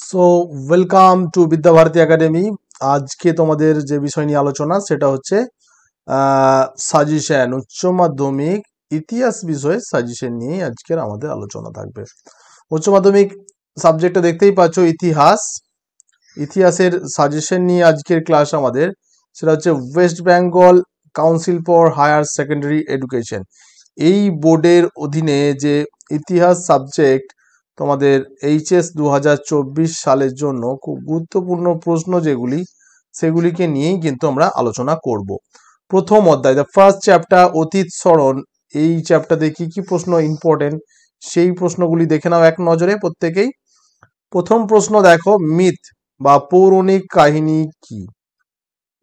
So welcome to বিদ্যা Bharati academy. আজকে তোমাদের যে বিষয় নিয়ে আলোচনা সেটা হচ্ছে সাজেশন, উচ্চ মাধ্যমিক ইতিহাস বিষয়ে সাজেশন নিয়ে আজকের আমাদের আলোচনা থাকবে। উচ্চ মাধ্যমিক সাবজেক্টটা দেখতেই পাচ্ছ, ইতিহাসের সাজেশন নিয়ে আজকের ক্লাস আমাদের। সেটা হচ্ছে West Bengal council for higher secondary education, এই বোর্ডের অধীনে যে ইতিহাস সাবজেক্ট তোমাদের এইচএস 2024 সালের জন্য খুব গুরুত্বপূর্ণ প্রশ্ন যেগুলি, সেগুলিকে নিয়েই কিন্তু আমরা আলোচনা করব। প্রথম অধ্যায়, দ্য ফার্স্ট চ্যাপ্টার, অতীত স্মরণ। এই চ্যাপ্টারে কি কি প্রশ্ন ইম্পর্টেন্ট সেই প্রশ্নগুলি দেখে নাও এক নজরে প্রত্যেকেই। প্রথম প্রশ্ন দেখো, মিথ বা পৌরাণিক কাহিনী কি?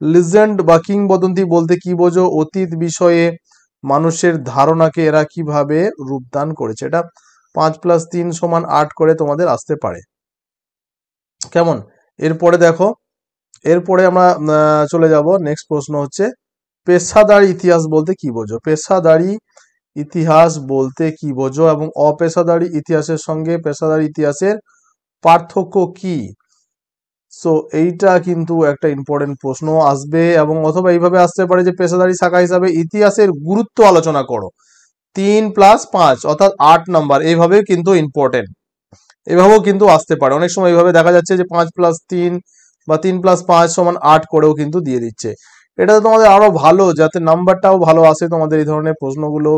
লিজেন্ড বা কিংবদন্তি বলতে কি বোঝো? অতীত বিষয়ে মানুষের ধারণাকে এরা কিভাবে রূপদান করেছে। এটা 5+3=8 করে তোমাদের আসতে পারে। কেমন? এরপরে দেখো, এরপরে আমরা চলে যাব। নেক্সট প্রশ্ন হচ্ছে, পেশাদারি ইতিহাস বলতে কি বোঝো? পেশাদারি ইতিহাস বলতে কি বোঝো এবং অপেশাদারি ইতিহাসের সঙ্গে পেশাদারি ইতিহাসের পার্থক্য কি? সো এইটা কিন্তু একটা ইম্পর্টেন্ট প্রশ্ন আসবে, এবং অথবা এইভাবে আসতে পারে যে পেশাদারি শাখা হিসাবে ইতিহাসের গুরুত্ব আলোচনা করো। 3+5 অর্থাৎ 8 নাম্বার, এইভাবে কিন্তু ইম্পর্টেন্ট, এভাবেও কিন্তু আসতে পারে। অনেক সময় এইভাবে দেখা যাচ্ছে যে 5+3 বা 3+5=8 করেও কিন্তু দিয়ে দিচ্ছে। এটা তো তোমাদের আরো ভালো, যাতে নাম্বারটাও ভালো আসে তোমাদের এই ধরনের প্রশ্নগুলো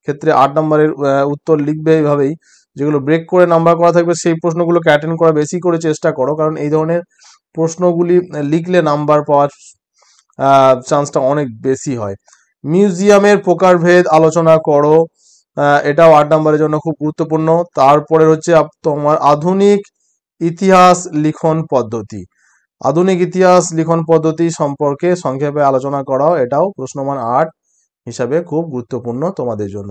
ক্ষেত্রে 8 নাম্বারের উত্তর লিখবে এইভাবেই। যেগুলো ব্রেক করে নাম্বার করা থাকবে সেই প্রশ্নগুলোকে অ্যাটেন্ড করা বেশি করে চেষ্টা করো, কারণ এই ধরনের প্রশ্নগুলি লিখলে নাম্বার পাওয়ার চান্সটা অনেক বেশি হয়। মিউজিয়ামের প্রকারভেদ আলোচনা করো, এটাও 8 নম্বরের জন্য খুব গুরুত্বপূর্ণ। তারপরে হচ্ছে তোমার আধুনিক ইতিহাস লিখন পদ্ধতি, আধুনিক ইতিহাস লিখন পদ্ধতি সম্পর্কে সংক্ষেপে আলোচনা করাও, এটাও প্রশ্নমান 8 হিসাবে খুব গুরুত্বপূর্ণ তোমাদের জন্য।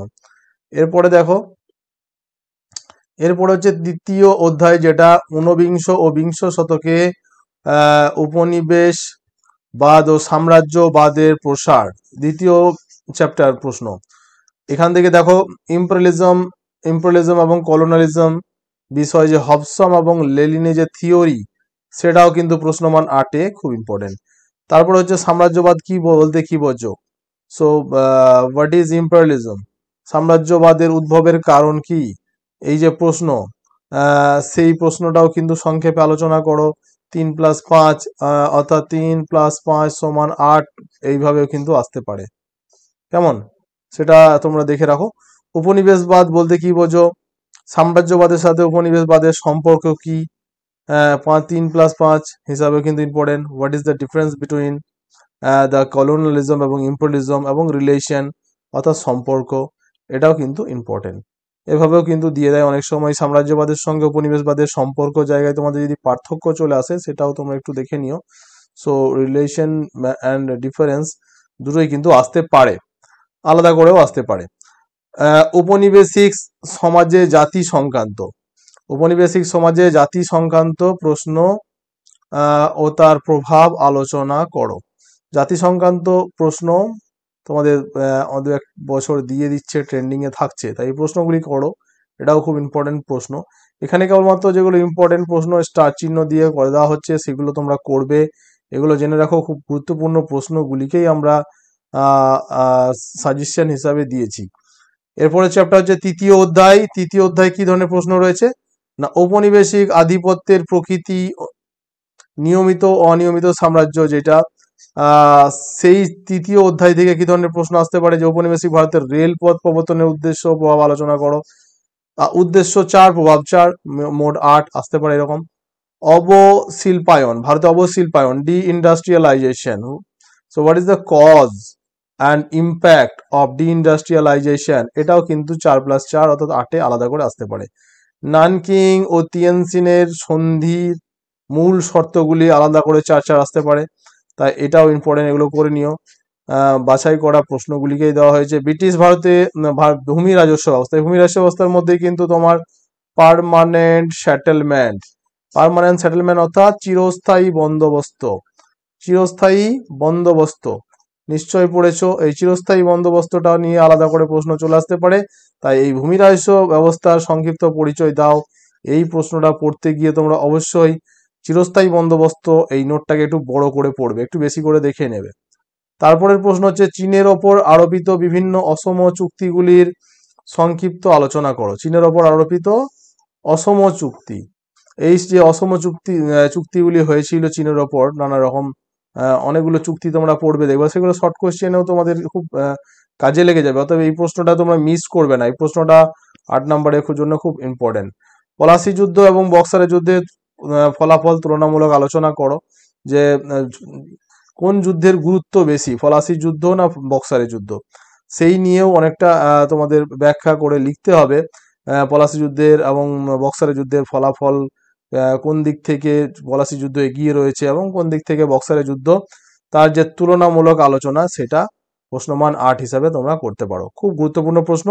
এরপরে দেখো, এরপরে হচ্ছে দ্বিতীয় অধ্যায়, যেটা ঊনবিংশ ও বিংশ শতকে উপনিবেশবাদ ও সাম্রাজ্যবাদের প্রসার, দ্বিতীয় চ্যাপ্টার প্রশ্ন। এখান থেকে দেখো, ইম্পেরিয়ালিজম এবং কলোনালিজম বিষয় যে হবসম এবং লেনিনের যে থিওরি, সেটাও কিন্তু প্রশ্নমান 8-এ খুব ইম্পর্টেন্ট। তারপর হচ্ছে সাম্রাজ্যবাদ কি বলতে কি বোঝো? So what is imperialism? সাম্রাজ্যবাদের উদ্ভবের কারণ কি? এই যে প্রশ্ন, সেই প্রশ্নটাও কিন্তু সংক্ষেপে আলোচনা করো। 3+5 অর্থাৎ 3+5=8, এইভাবেও কিন্তু আসতে পারে। কেমন? সেটা তোমরা দেখে রাখো। উপনিবেশবাদ বলতে কি বোঝো? সাম্রাজ্যবাদের সাথে উপনিবেশবাদের সম্পর্ক কি? 3+5 হিসাবে কিন্তু important. What is the difference between the colonialism এবং ইম্পেরিয়ালিজম এবং রিলেশন অর্থাৎ সম্পর্ক, এটাও কিন্তু ইম্পর্টেন্ট। এভাবেও কিন্তু দিয়ে দেয় অনেক সময় সাম্রাজ্যবাদের সঙ্গে উপনিবেশবাদের সম্পর্ক জায়গায় তোমাদের যদি পার্থক্য চলে আসে, সেটাও তোমরা একটু দেখে নিও। সো রিলেশন অ্যান্ড ডিফারেন্স দুটোই কিন্তু আসতে পারে, আলাদা করেও আসতে পারে। উপনিবেশিক সমাজে জাতি সংক্রান্ত, উপনিবেশিক সমাজে জাতি সংক্রান্ত প্রশ্ন ও তার প্রভাব আলোচনা করো। জাতি সংক্রান্ত প্রশ্ন তোমাদের আমাদের 1 বছর দিয়ে দিচ্ছে, ট্রেন্ডিং এ থাকছে, তাই এই প্রশ্নগুলি করো, এটাও খুব ইম্পর্টেন্ট প্রশ্ন। এখানে কেবলমাত্র যেগুলো ইম্পর্টেন্ট প্রশ্ন স্টার চিহ্ন দিয়ে করে দেওয়া হচ্ছে, সেগুলো তোমরা করবে। এগুলো জেনে রাখো, খুব গুরুত্বপূর্ণ প্রশ্নগুলিকেই আমরা সাজেশন হিসাবে দিয়েছি। এরপরে চ্যাপ্টার হচ্ছে তৃতীয় অধ্যায়। তৃতীয় অধ্যায় কি ধরনের প্রশ্ন রয়েছে না, ঔপনিবেশিক আধিপত্যের প্রকৃতি, নিয়মিত অনিয়মিত সাম্রাজ্য, যেটা সেই তৃতীয় অধ্যায় থেকে কি ধরনের প্রশ্ন আসতে পারে? যে ঔপনিবেশিক ভারতের রেলপথ প্রবর্তনের উদ্দেশ্য প্রভাব আলোচনা করো। উদ্দেশ্য 4, প্রভাব 4, মোট 8 আসতে পারে এরকম। অবশিল্পায়ন, ভারতে অবশিল্পায়ন, deindustrialisation. So what is the cause and impact of deindustrialisation, এটাও কিন্তু 4+4 অর্থাৎ 8-এ আলাদা করে আসতে পারে। নানকিং ও তিয়ানজিনের সন্ধির মূল শর্তগুলি আলাদা করে 4-4 আসতে পারে, তাই এটাও ইম্পর্টেন্ট, এগুলো করে নিও। বাছাই করা প্রশ্নগুলিকেই দেওয়া হয়েছে। ব্রিটিশ ভারতে ভূমি রাজস্ব ব্যবস্থা, ভূমি রাজস্ব ব্যবস্থার মধ্যে কিন্তু তোমার পার্মানেন্ট সেটেলমেন্ট অর্থাৎ চিরস্থায়ী বন্দোবস্ত, চিরস্থায়ী বন্দোবস্ত নিশ্চয় পড়েছো। এই চিরস্থায়ী বন্দোবস্তটা নিয়ে আলাদা করে প্রশ্ন চলে আসতে পারে, তাই এই ভূমি রাজস্ব ব্যবস্থার সংক্ষিপ্ত পরিচয় দাও, এই প্রশ্নটা পড়তে গিয়ে তোমরা অবশ্যই চিরস্থায়ী বন্দোবস্ত এই নোটটাকে একটু বড় করে পড়বে, একটু বেশি করে দেখে নেবে। তারপরের প্রশ্ন হচ্ছে চীনের ওপর আরোপিত বিভিন্ন অসম চুক্তিগুলির সংক্ষিপ্ত আলোচনা করো। চীনের ওপর আরোপিত অসম চুক্তি, এই যে অসম চুক্তিগুলি হয়েছিল চীনের ওপর নানা রকম অনেকগুলো চুক্তি তোমরা পড়বে, দেখবে সেগুলো শর্ট কোশ্চেনেও তোমাদের খুব কাজে লেগে যাবে। অতএব এই প্রশ্নটা তোমরা মিস করবে না, এই প্রশ্নটা 8 নম্বরের জন্য খুব ইম্পর্টেন্ট। পলাশি যুদ্ধ এবং বক্সারের যুদ্ধের ফলাফল তুলনামূলক আলোচনা করো, যে কোন যুদ্ধের গুরুত্ব বেশি, পলাশি যুদ্ধ না বক্সারের যুদ্ধ, সেই নিয়েও অনেকটা তোমাদের ব্যাখ্যা করে লিখতে হবে। পলাশি যুদ্ধের এবং বক্সারের যুদ্ধের ফলাফল কোন দিক থেকে পলাশি যুদ্ধ এগিয়ে রয়েছে এবং কোন দিক থেকে বক্সারের যুদ্ধ, তার যে তুলনামূলক আলোচনা সেটা প্রশ্নমান 8 হিসাবে তোমরা করতে পারো। খুব গুরুত্বপূর্ণ প্রশ্ন,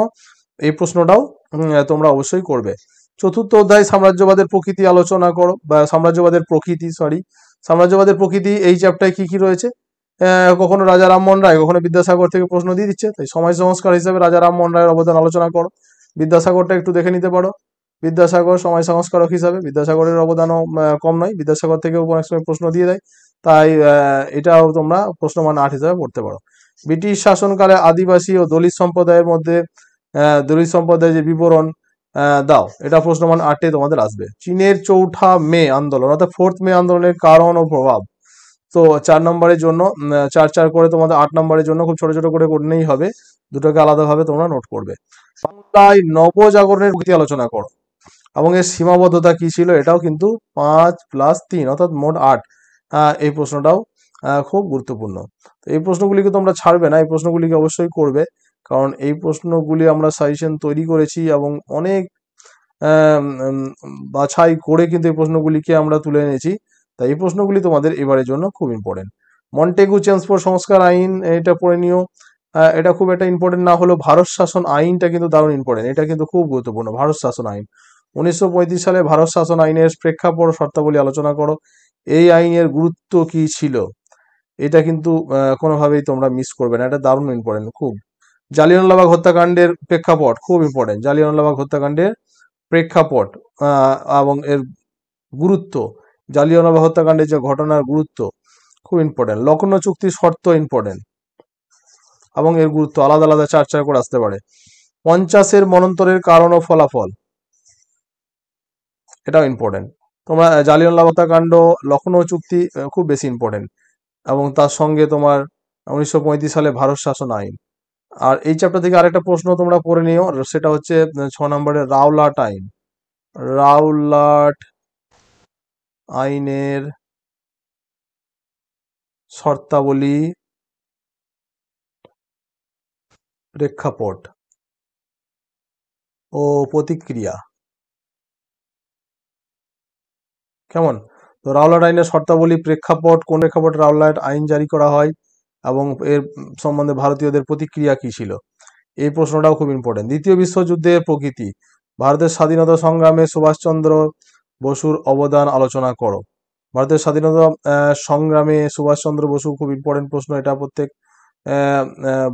এই প্রশ্নটাও তোমরা অবশ্যই করবে। চতুর্থ অধ্যায় সাম্রাজ্যবাদের প্রকৃতি আলোচনা করো, বা সাম্রাজ্যবাদের প্রকৃতি, সাম্রাজ্যবাদের প্রকৃতি এই চ্যাপ্টারে কি কি রয়েছে। কখনো রাজা রামমোহন রায়, কখনো বিদ্যাসাগর থেকে প্রশ্ন দিয়ে দিচ্ছে, তাই সমাজ সংস্কার হিসেবে রাজা রামমোহন রায়ের অবদান আলোচনা করো। বিদ্যাসাগরটা একটু দেখে নিতে পারো, বিদ্যাসাগর সমাজ সংস্কারক হিসাবে বিদ্যাসাগরের অবদানও কম নয়, বিদ্যাসাগর থেকেও অনেক সময় প্রশ্ন দিয়ে দেয়, তাই এটাও তোমরা প্রশ্নমান 8 হিসাবে পড়তে পারো। ব্রিটিশ শাসনকালে আদিবাসী ও দলিত সম্প্রদায়ের মধ্যে দলিত সম্প্রদায়ের যে বিবরণ দাও, এটা প্রশ্নমান 8 তোমাদের আসবে। চীনের চৌঠা মে আন্দোলন অর্থাৎ 4th মে আন্দোলনের কারণ ও প্রভাব, তো 4 নম্বরের জন্য 4 করে তোমাদের 8 নম্বরের জন্য খুব ছোট ছোট করে করলেই হবে, দুটোকে আলাদাভাবে তোমরা নোট করবে। বাংলায় নবজাগরণের প্রতি আলোচনা করো এবং এর সীমাবদ্ধতা কি ছিল, এটাও কিন্তু 5+3 অর্থাৎ মোট 8। এই প্রশ্নটাও খুব গুরুত্বপূর্ণ। তো এই প্রশ্নগুলিকে তোমরা ছাড়বে না, এই প্রশ্নগুলিকে অবশ্যই করবে, কারণ এই প্রশ্নগুলি আমরা সাজেশন তৈরি করেছি এবং অনেক বাছাই করে কিন্তু এই প্রশ্নগুলিকে আমরা তুলে এনেছি, তাই এই প্রশ্নগুলি তোমাদের এবারের জন্য খুব ইম্পর্টেন্ট। মন্টেগু চেমসফোর্ড সংস্কার আইন, এটা পড়ে নিও। এটা খুব একটা ইম্পর্টেন্ট না হলেও ভারত শাসন আইনটা কিন্তু দারুণ ইম্পর্টেন্ট, এটা কিন্তু খুব গুরুত্বপূর্ণ। ভারত শাসন আইন 1935 সালে ভারত শাসন আইনের প্রেক্ষাপট শর্তাবলী আলোচনা করো, এই আইনের গুরুত্ব কি ছিল, এটা কিন্তু কোনোভাবেই তোমরা মিস করবে না, এটা দারুণ ইম্পর্টেন্ট খুব। জালিয়ানওয়ালাবাগ হত্যাকাণ্ডের প্রেক্ষাপট খুব ইম্পর্টেন্ট, জালিয়ানওয়ালাবাগ হত্যাকাণ্ডের প্রেক্ষাপট এবং এর গুরুত্ব, জালিয়ানওয়ালাবাগ হত্যাকাণ্ডের যে ঘটনার গুরুত্ব খুব ইম্পর্টেন্ট। লখনৌ চুক্তির শর্ত ইম্পর্টেন্ট এবং এর গুরুত্ব আলাদা আলাদা 4 করে আসতে পারে। 50-এর মন্বন্তরের কারণ ও ফলাফল, এটাও ইম্পর্টেন্ট। তোমরা জালিয়ানওয়ালাবাগ হত্যাকাণ্ড, লখনৌ চুক্তি খুব বেশি ইম্পর্টেন্ট, এবং তার সঙ্গে তোমার 1935 সালে ভারত শাসন আইন। আর এই চ্যাপ্টার থেকে আরেকটা প্রশ্ন তোমরা পড়ে নিও, সেটা হচ্ছে 6 নম্বরের রাওলাট আইন, রাওলাট আইনের শর্তাবলী প্রেক্ষাপট ও প্রতিক্রিয়া, কেমন? তো রাওলাট আইনের শর্তাবলী প্রেক্ষাপট, কোন প্রেক্ষাপটে রাওলাট আইন জারি করা হয় এবং এর সম্বন্ধে ভারতীয়দের প্রতিক্রিয়া কি ছিল, এই প্রশ্নটাও খুব ইম্পর্টেন্ট। দ্বিতীয় বিশ্বযুদ্ধের প্রকৃতি, ভারতের স্বাধীনতা সংগ্রামে সুভাষচন্দ্র বসুর অবদান আলোচনা করো। ভারতের স্বাধীনতা সংগ্রামে সুভাষচন্দ্র বসু খুব ইম্পর্টেন্ট প্রশ্ন, এটা প্রত্যেক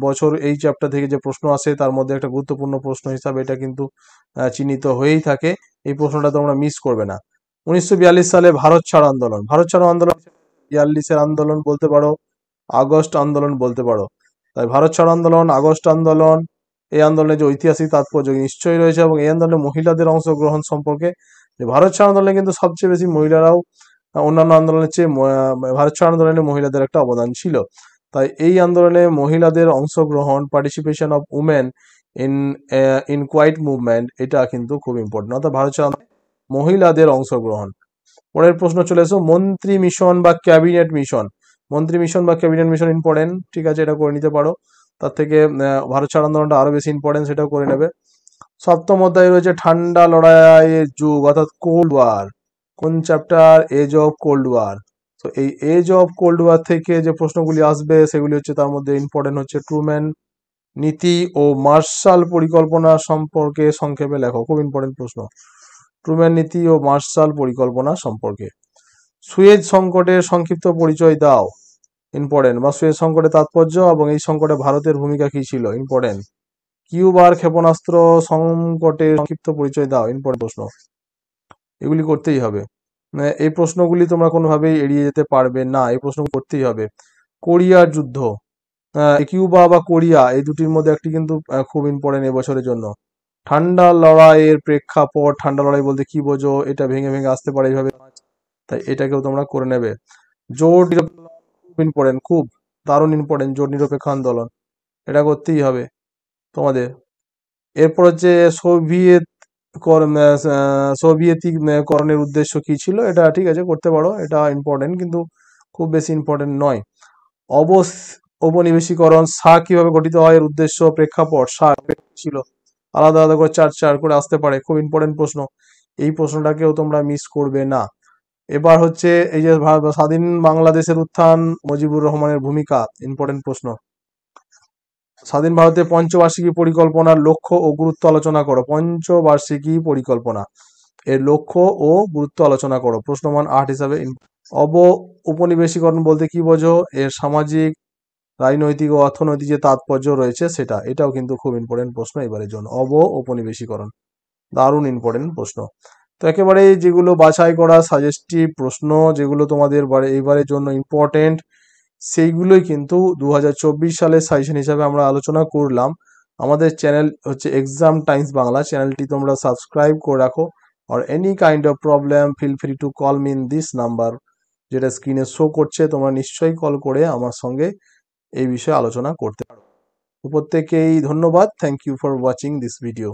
বছর এই চ্যাপ্টার থেকে যে প্রশ্ন আসে তার মধ্যে একটা গুরুত্বপূর্ণ প্রশ্ন হিসাবে এটা কিন্তু চিহ্নিত হয়েই থাকে, এই প্রশ্নটা তোমরা মিস করবে না। 1942 সালে ভারত ছাড়ো আন্দোলন, ভারত ছাড়ো আন্দোলন 42-এর আন্দোলন বলতে পারো, আগস্ট আন্দোলন বলতে পারো। তাই ভারত ছাড়ো আন্দোলন, আগস্ট আন্দোলন, এই আন্দোলনের যে ঐতিহাসিক তাৎপর্য নিশ্চয়ই রয়েছে, এবং এই আন্দোলনে মহিলাদের অংশগ্রহণ সম্পর্কে, যে ভারত ছাড়ো আন্দোলনে কিন্তু সবচেয়ে বেশি মহিলারাও অন্যান্য আন্দোলনের চেয়ে ভারত ছাড়ো আন্দোলনে মহিলাদের একটা অবদান ছিল, তাই এই আন্দোলনে মহিলাদের অংশগ্রহণ, participation of women in quit movement, এটা কিন্তু খুব ইম্পর্টেন্ট, অর্থাৎ ভারত ছাড়ো মহিলাদের অংশগ্রহণ। পরের প্রশ্ন চলে এসো, মন্ত্রী মিশন বা ক্যাবিনেট মিশন, মন্ত্রী মিশন বা ক্যাবিনেট মিশন ইম্পর্টেন্ট, ঠিক আছে, এটা করে নিতে পারো। তার থেকে ভারত ছাড়ো আন্দোলনটা আরো বেশি ইম্পর্টেন্ট, সেটাও করে নেবে। সপ্তম অধ্যায়ে রয়েছে ঠান্ডা লড়াইয়ের যুগ অর্থাৎ কোল্ড ওয়ার, কোন chapter? Age of cold war. তো এই এজ অফ কোল্ড ওয়ার থেকে যে প্রশ্নগুলি আসবে সেগুলি হচ্ছে, তার মধ্যে ইম্পর্টেন্ট হচ্ছে ট্রুম্যান নীতি ও মার্শাল পরিকল্পনা সম্পর্কে সংক্ষেপে লেখো, খুব ইম্পর্টেন্ট প্রশ্ন, ট্রুম্যান নীতি ও মার্শাল পরিকল্পনা সম্পর্কে। সুয়েজ সংকটের সংক্ষিপ্ত পরিচয় দাও, ইম্পর্টেন্ট, বা সুয়েজ সংকটের তাৎপর্য এবং এই সংকটে ভারতের ভূমিকা কি ছিল, ইম্পর্টেন্ট। কিউবার ক্ষেপণাস্ত্র সংকটের সংক্ষিপ্ত পরিচয় দাও, ইম্পর্টেন্ট প্রশ্ন। এগুলি করতেই হবে। এই প্রশ্নগুলি তোমরা কোনোভাবেই এড়িয়ে যেতে পারবে না, এই প্রশ্ন করতেই হবে। কোরিয়ার যুদ্ধ, কিউবা বা কোরিয়া এই দুটির মধ্যে একটি কিন্তু খুব ইম্পর্টেন্ট এবছরের জন্য। ঠান্ডা লড়াইয়ের প্রেক্ষাপট, ঠান্ডা লড়াই বলতে কি বোঝো, এটা ভেঙে ভেঙে আসতে পারে এইভাবে, তাই এটাকেও তোমরা করে নেবে। জোট খুব ইম্পর্টেন্ট, খুব দারুণ ইম্পর্টেন্ট, জোট নিরপেক্ষ আন্দোলন, এটা করতেই হবে তোমাদের। এরপর হচ্ছে সোভিয়েত সোভিয়েতিকরণের উদ্দেশ্য কি ছিল, এটা ঠিক আছে করতে পারো, এটা ইম্পর্টেন্ট কিন্তু খুব বেশি ইম্পর্টেন্ট নয়। অবস ঔপনিবেশিকরণ, সার্ক কিভাবে গঠিত হয়, এর উদ্দেশ্য, প্রেক্ষাপট, সার্ক ছিল, আলাদা আলাদা করে চার চার করে আসতে পারে, খুব ইম্পর্টেন্ট প্রশ্ন, এই প্রশ্নটাকেও তোমরা মিস করবে না। এবার হচ্ছে এই যে স্বাধীন বাংলাদেশের উত্থান, মুজিবুর রহমানের ভূমিকা, ইম্পর্টেন্ট প্রশ্ন। স্বাধীন ভারতের পঞ্চবার্ষিকী পরিকল্পনার লক্ষ্য ও গুরুত্ব আলোচনা করো, পঞ্চবার্ষিকী পরিকল্পনা এর লক্ষ্য ও গুরুত্ব আলোচনা করো, প্রশ্নমান 8 হিসাবে। উপনিবেশিকরণ বলতে কি বোঝো, এর সামাজিক, রাজনৈতিক ও অর্থনৈতিক যে তাৎপর্য রয়েছে সেটা, এটাও কিন্তু খুব ইম্পর্টেন্ট প্রশ্ন এবারের জন্য। উপনিবেশিকরণ দারুণ ইম্পর্টেন্ট প্রশ্ন। তো একেবারে যেগুলো বাছাই করা সাজেস্টিভ প্রশ্ন, যেগুলো তোমাদের এবারের জন্য ইম্পর্টেন্ট, সেইগুলোই কিন্তু 2024 সালের সাজেশন হিসাবে আমরা আলোচনা করলাম। আমাদের চ্যানেল হচ্ছে এক্সাম টাইমস বাংলা, চ্যানেলটি তোমরা সাবস্ক্রাইব করে রাখো। আর any kind of problem feel free to call me in this number, যেটা স্ক্রিনে শো করছে, তোমরা নিশ্চয়ই কল করে আমার সঙ্গে এই বিষয়ে আলোচনা করতে পারো। প্রত্যেকেই ধন্যবাদ, thank you for watching this video.